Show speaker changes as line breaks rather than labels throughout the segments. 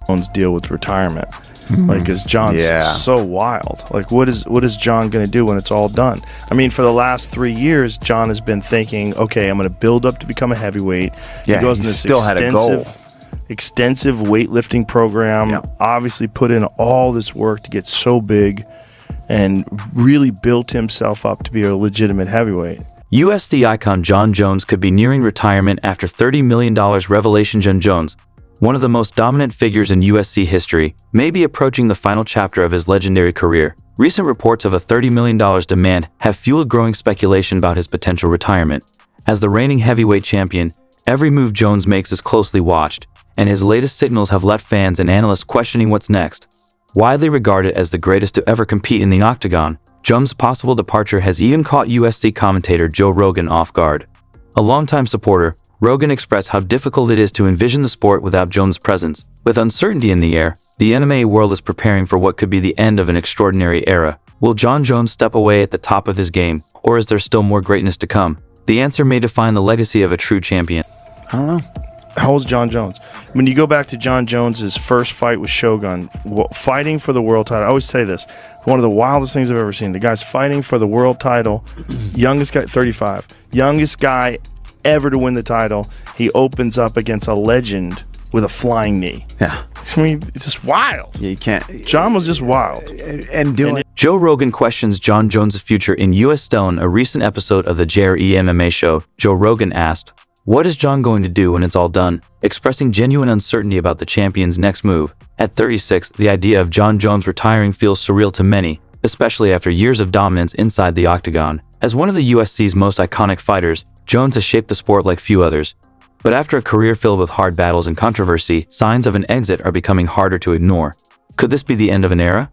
Jones deal with retirement. Like, because Jon's so wild. Like, what is Jon going to do when it's all done? I mean, for the last 3 years, Jon has been thinking, okay, I'm going to build up to become a heavyweight.
Yeah,
he goes in this extensive weightlifting program, obviously put in all this work to get so big and really built himself up to be a legitimate heavyweight.
UFC icon Jon Jones could be nearing retirement after $30 million revelation. Jon Jones, one of the most dominant figures in UFC history, may be approaching the final chapter of his legendary career. Recent reports of a $30 million demand have fueled growing speculation about his potential retirement. As the reigning heavyweight champion, every move Jones makes is closely watched, and his latest signals have left fans and analysts questioning what's next. Widely regarded as the greatest to ever compete in the octagon, Jones' possible departure has even caught UFC commentator Joe Rogan off guard. A longtime supporter, Rogan expressed how difficult it is to envision the sport without Jones' presence. With uncertainty in the air, the MMA world is preparing for what could be the end of an extraordinary era. Will Jon Jones step away at the top of his game, or is there still more greatness to come? The answer may define the legacy of a true champion.
I don't know.
How old's Jon Jones? When you go back to Jon Jones's first fight with Shogun, fighting for the world title, I always say this, one of the wildest things I've ever seen. The guy's fighting for the world title, youngest guy, 35, youngest guy ever to win the title. He opens up against a legend with a flying knee.
Yeah.
I mean, it's just wild.
Yeah, you can't.
Jon was just wild.
Joe Rogan questions Jon Jones' future in U.S. Stone, a recent episode of the JRE MMA show. Joe Rogan asked, "What is Jon going to do when it's all done?" expressing genuine uncertainty about the champion's next move. At 36, the idea of Jon Jones retiring feels surreal to many, especially after years of dominance inside the octagon. As one of the UFC's most iconic fighters, Jones has shaped the sport like few others. But after a career filled with hard battles and controversy, signs of an exit are becoming harder to ignore. Could this be the end of an era?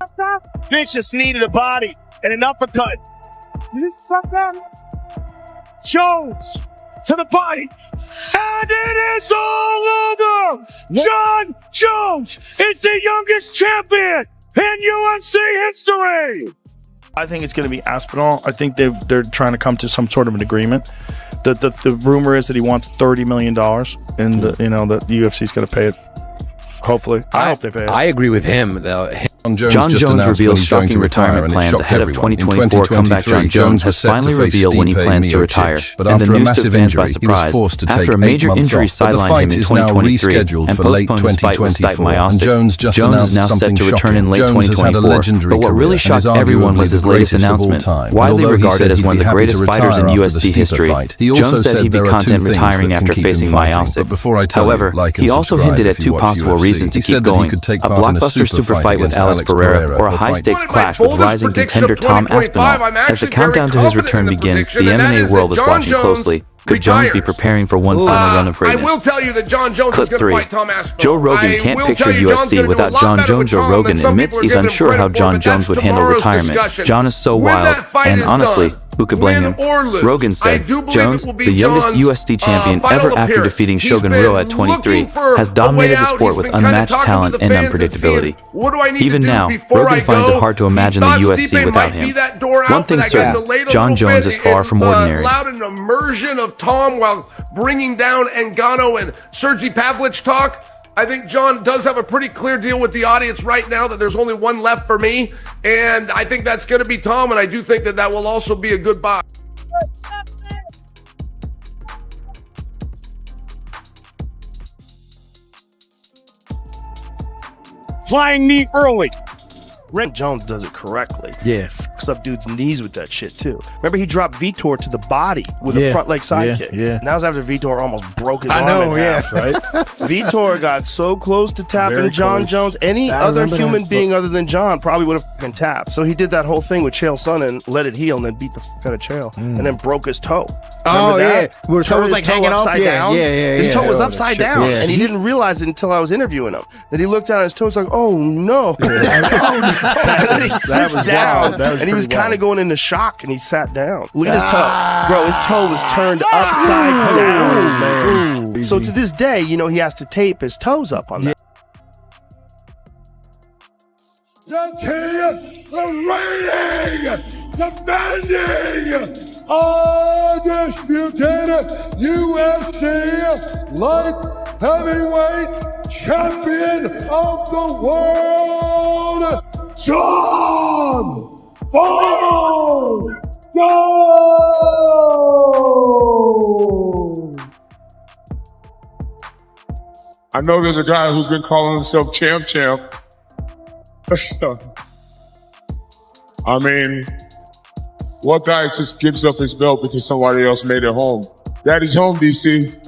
Vicious knee to the body and an uppercut. Jones to the body. And it is all over! Jon Jones is the youngest champion in UFC history!
I think it's going to be Aspinall. I think they're trying to come to some sort of an agreement. The rumor is that he wants $30 million, and that the UFC's going to pay it. Hopefully, I hope they pay it.
I agree with him, though.
Jon Jones reveals shocking retirement plans ahead of 2024 comeback. Jon Jones has finally revealed when he plans to retire, and the news took fans by surprise. After a major injury sidelined him in 2023 and postponed his fight with Stipe Miocic, Jones is now set to return in late 2024. But what really shocked everyone was his latest announcement. Widely regarded as one of the greatest fighters in UFC history, Jones said he'd be content retiring after facing Miocic. However, he also hinted at two possible reasons to keep going: a blockbuster super fight with Alex Pereira, or a high-stakes clash with rising contender Tom Aspinall. As the countdown to his return begins, the MMA world is watching closely. Could Jones be preparing for one final run of greatness?
I will tell you that Jon Jones
Clip
is going
3.
to fight Tom Aspinall.
Joe Rogan can't picture UFC without Jon Jones. Joe Rogan admits he's unsure how Jon Jones would handle retirement. Jon is so wild, and honestly, who could blame him? Rogan said, Jones, the youngest UFC champion ever after defeating Shogun Rua at 23, has dominated the sport with unmatched talent and unpredictability. Even now, Rogan finds it hard to imagine the UFC without him. One thing's certain, Jon Jones is far from ordinary.
Allowed an immersion of Tom while bringing down Ngannou and Sergey Pavlich talk. I think Jon does have a pretty clear deal with the audience right now that there's only one left for me, and I think that's going to be Tom, and I do think that will also be a good buy.
Flying knee early.
Jones does it correctly.
Yeah.
Fucks up dudes' knees with that shit too. Remember, he dropped Vitor to the body with a front leg sidekick.
Yeah.
And that was after Vitor almost broke his arm in half, right? Vitor got so close to tapping Jon Jones. Any other human being other than Jon probably would have been tapped. So he did that whole thing with Chael Sonnen, let it heal, and then beat the fuck out of Chael, and then broke his toe.
Oh,
that?
yeah. Where his toe was like hanging
upside down.
His
toe was upside down, and he didn't realize it until I was interviewing him. Then he looked down at his toe, was like, oh no. And then he sits down, and he was kind of going into shock, and he sat down. Look at his toe. Bro, his toe was turned upside down, man. So to this day, he has to tape his toes up on that.
Just here, the reigning, defending, undisputed UFC light heavyweight champion of the world, Jon Jones! I know there's a guy who's been calling himself Champ. I mean, what guy just gives up his belt because somebody else made it home? Daddy's home, DC.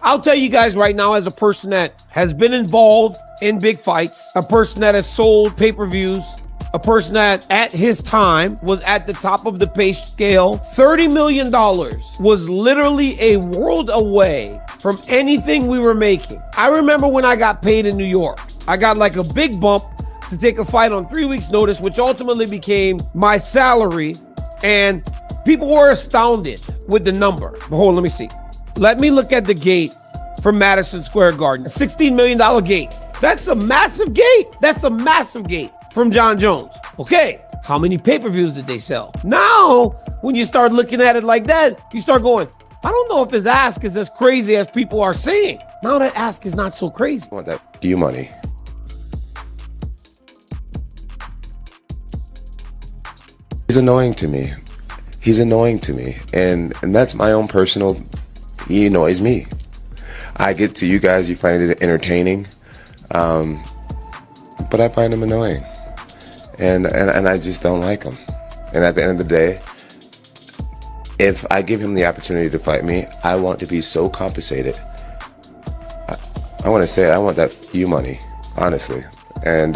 I'll tell you guys right now, as a person that has been involved in big fights, a person that has sold pay-per-views, a person that at his time was at the top of the pay scale, $30 million was literally a world away from anything we were making. I remember when I got paid in New York, I got like a big bump to take a fight on 3 weeks' notice, which ultimately became my salary. And people were astounded with the number. But hold on, let me see. Let me look at the gate from Madison Square Garden. A $16 million gate. That's a massive gate. That's a massive gate from Jon Jones. Okay, how many pay-per-views did they sell? Now, when you start looking at it like that, you start going, I don't know if his ask is as crazy as people are saying. Now that ask is not so crazy.
I want that you money. He's annoying to me. He's annoying to me. And that's my own personal, he annoys me. I get to you guys, you find it entertaining. But I find him annoying. And I just don't like him. And at the end of the day, if I give him the opportunity to fight me, I want to be so compensated. I want to say it, I want that you money, honestly. And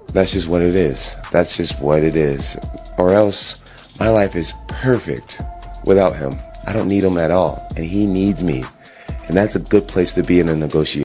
that's just what it is. That's just what it is. Or else, my life is perfect without him. I don't need him at all. And he needs me. And that's a good place to be in a negotiation.